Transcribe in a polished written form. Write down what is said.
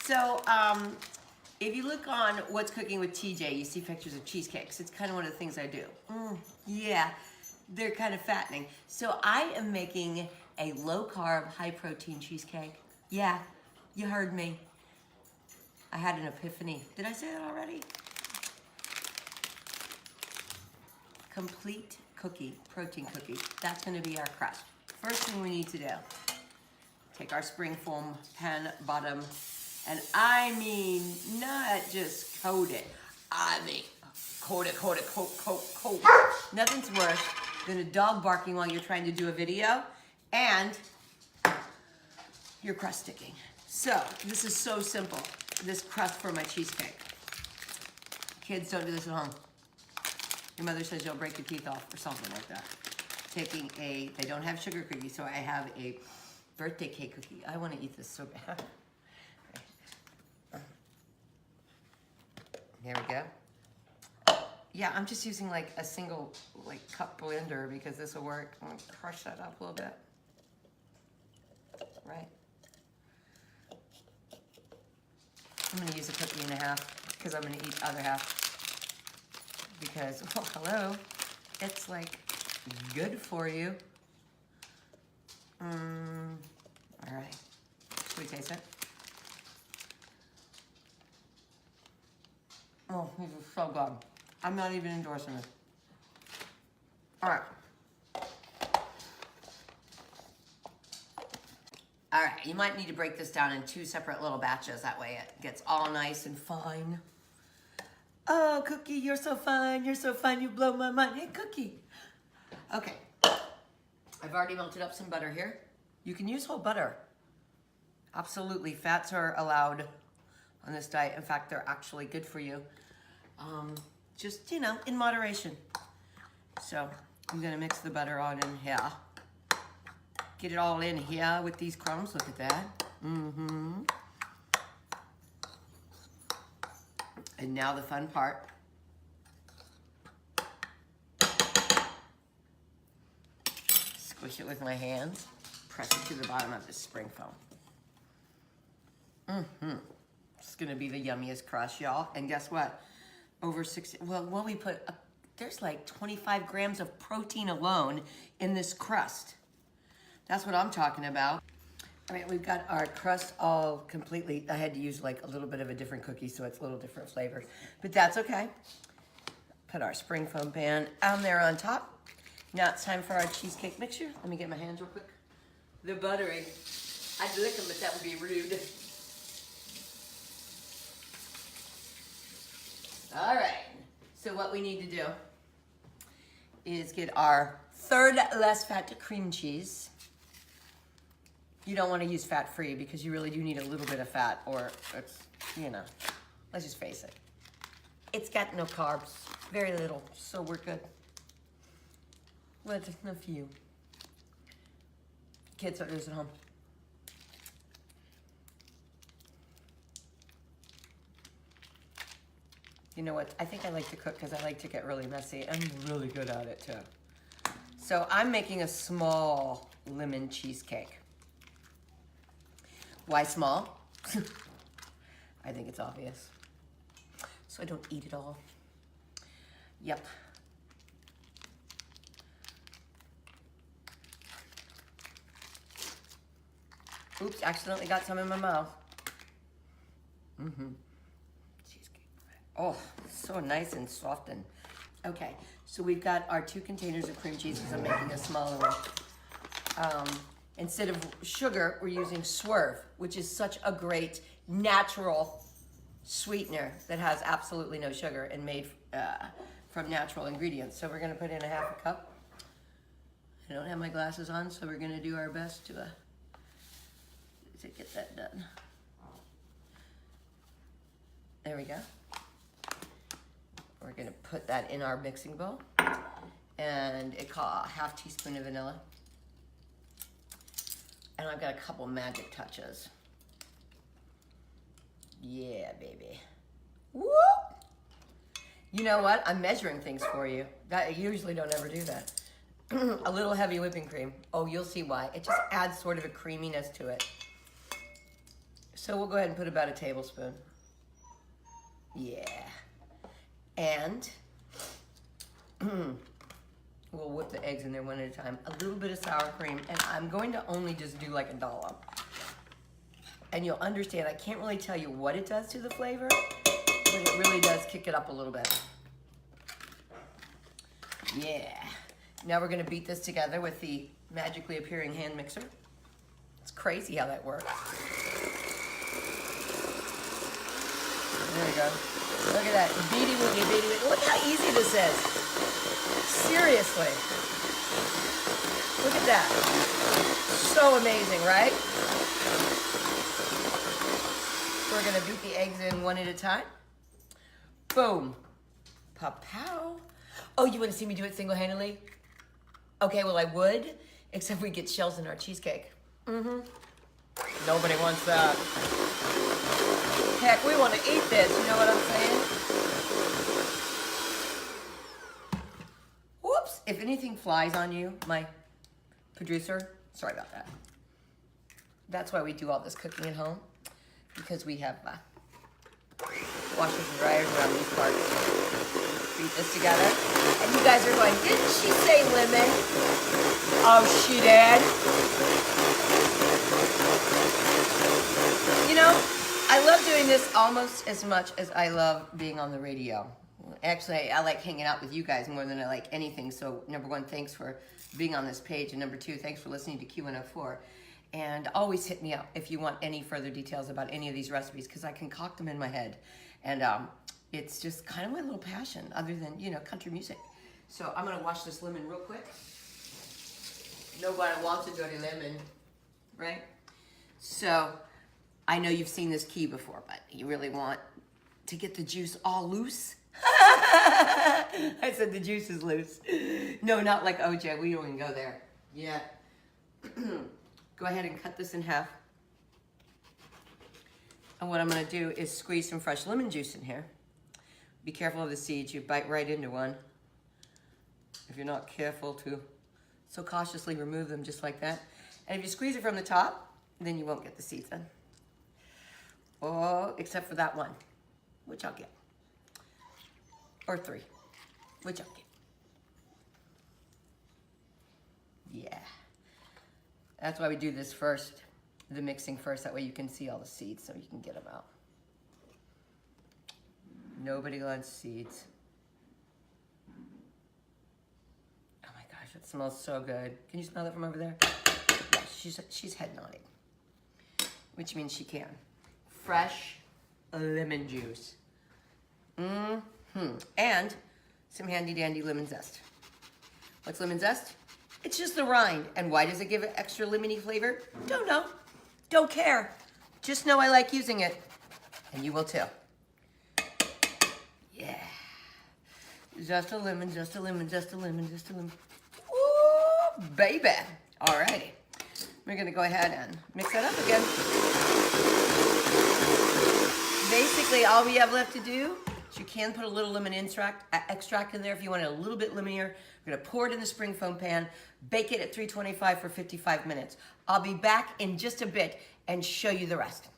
So, if you look on What's Cooking with TJ, you see pictures of cheesecakes. It's kind of one of the things I do. Yeah, they're kind of fattening. So I am making a low-carb, high-protein cheesecake. Yeah, you heard me. I had an epiphany. Did I say that already? Complete cookie, protein cookie. That's gonna be our crust. First thing we need to do, take our spring foam pan bottom, and I mean, not just coat it. I mean, coat it. Nothing's worse than a dog barking while you're trying to do a video and your crust sticking. So, this is so simple, this crust for my cheesecake. Kids, don't do this at home. Your mother says you'll break your teeth off or something like that. They don't have sugar cookies, so I have a birthday cake cookie. I want to eat this so bad. There we go. Yeah, I'm just using like a single cup blender because this will work. I'm gonna crush that up a little bit. Right. I'm gonna use a cookie and a half because I'm gonna eat the other half. Because, well, hello, it's like good for you. All right, should we taste it? Oh, this is so good. I'm not even endorsing it. All right. All right, you might need to break this down in 2 separate little batches. That way it gets all nice and fine. Oh, Cookie, you're so fine. You're so fine. You blow my mind. Hey, Cookie. Okay. I've already melted up some butter here. You can use whole butter. Absolutely. Fats are allowed on this diet. In fact, they're actually good for you. Just, in moderation. So, I'm going to mix the butter on in here. Get it all in here with these crumbs. Look at that. And now the fun part. Squish it with my hands. Press it to the bottom of the spring foam. It's gonna be the yummiest crust, y'all. And guess what? Over 60, well, when we put, there's like 25 grams of protein alone in this crust. That's what I'm talking about. All right, we've got our crust all completely, I had to use like a little bit of a different cookie so it's a little different flavors, but that's okay. Put our spring foam pan on there on top. Now it's time for our cheesecake mixture. Let me get my hands real quick. They're buttery. I'd lick them, but that would be rude. All right, so what we need to do is get our third less fat cream cheese. You don't want to use fat-free because you really do need a little bit of fat or it's, let's just face it. It's got no carbs, very little, so we're good. Well, just a few. Kids don't do this at home. You know what? I think I like to cook because I like to get really messy. I'm really good at it too. So I'm making a small lemon cheesecake. Why small? I think it's obvious. So I don't eat it all. Yep. Oops, accidentally got some in my mouth. Cheesecake. Oh, so nice and soft and, okay. So we've got our 2 containers of cream cheese because I'm making a smaller one. Instead of sugar, we're using Swerve, which is such a great natural sweetener that has absolutely no sugar and made from natural ingredients. So we're gonna put in a 1/2 cup. I don't have my glasses on, so we're gonna do our best to get that done. There we go. We're gonna put that in our mixing bowl. And a 1/2 teaspoon of vanilla. And I've got a couple magic touches. Yeah, baby. Whoop! You know what? I'm measuring things for you. I usually don't ever do that. A little heavy whipping cream. Oh, you'll see why. It just adds sort of a creaminess to it. So we'll go ahead and put about a tablespoon. Yeah. And we'll whip the eggs in there one at a time. A little bit of sour cream, and I'm going to only just do like a dollop. And you'll understand, I can't really tell you what it does to the flavor, but it really does kick it up a little bit. Yeah. Now we're gonna beat this together with the magically appearing hand mixer. It's crazy how that works. There we go. Look at that. Beating with you, beating with you. Look how easy this is. Seriously. Look at that. So amazing, right? We're gonna beat the eggs in one at a time. Boom. Pa-pow. Oh, you wanna see me do it single-handedly? Okay, well I would, except we get shells in our cheesecake. Nobody wants that. Heck, we wanna eat this, you know what I'm saying? Whoops, if anything flies on you, my producer, sorry about that. That's why we do all this cooking at home, because we have washers and dryers around these parts. Beat this together. And you guys are going, didn't she say lemon? Oh, she did. You know, I love doing this almost as much as I love being on the radio. Actually, I like hanging out with you guys more than I like anything. So, number one, thanks for being on this page. And number two, thanks for listening to Q104. And always hit me up if you want any further details about any of these recipes, because I concoct them in my head. And it's just kind of my little passion, other than, you know, country music. So I'm going to wash this lemon real quick. Nobody wants a dirty lemon, right? So I know you've seen this key before, but you really want to get the juice all loose. I said the juice is loose. No, not like OJ. We don't even go there yet. Go ahead and cut this in half. And what I'm going to do is squeeze some fresh lemon juice in here. Be careful of the seeds. You bite right into one. If you're not careful to so cautiously remove them just like that. And if you squeeze it from the top, then you won't get the seeds in. Oh, except for that one, which I'll get. Or three, which I'll get. Yeah. That's why we do this first, the mixing first. That way you can see all the seeds so you can get them out. Nobody wants seeds. Oh my gosh, it smells so good. Can you smell that from over there? Yeah, she's head nodding, which means she can. Fresh lemon juice. And some handy dandy lemon zest. What's lemon zest? It's just the rind. And why does it give it extra lemony flavor? Don't know. Don't care. Just know I like using it. And you will too. Yeah. Just a lemon, just a lemon, just a lemon, just a lemon. Ooh, baby. Alrighty. We're going to go ahead and mix that up again. Basically, all we have left to do is you can put a little lemon extract in there if you want it a little bit lemonier. We're going to pour it in the spring foam pan, bake it at 325 for 55 minutes. I'll be back in just a bit and show you the rest.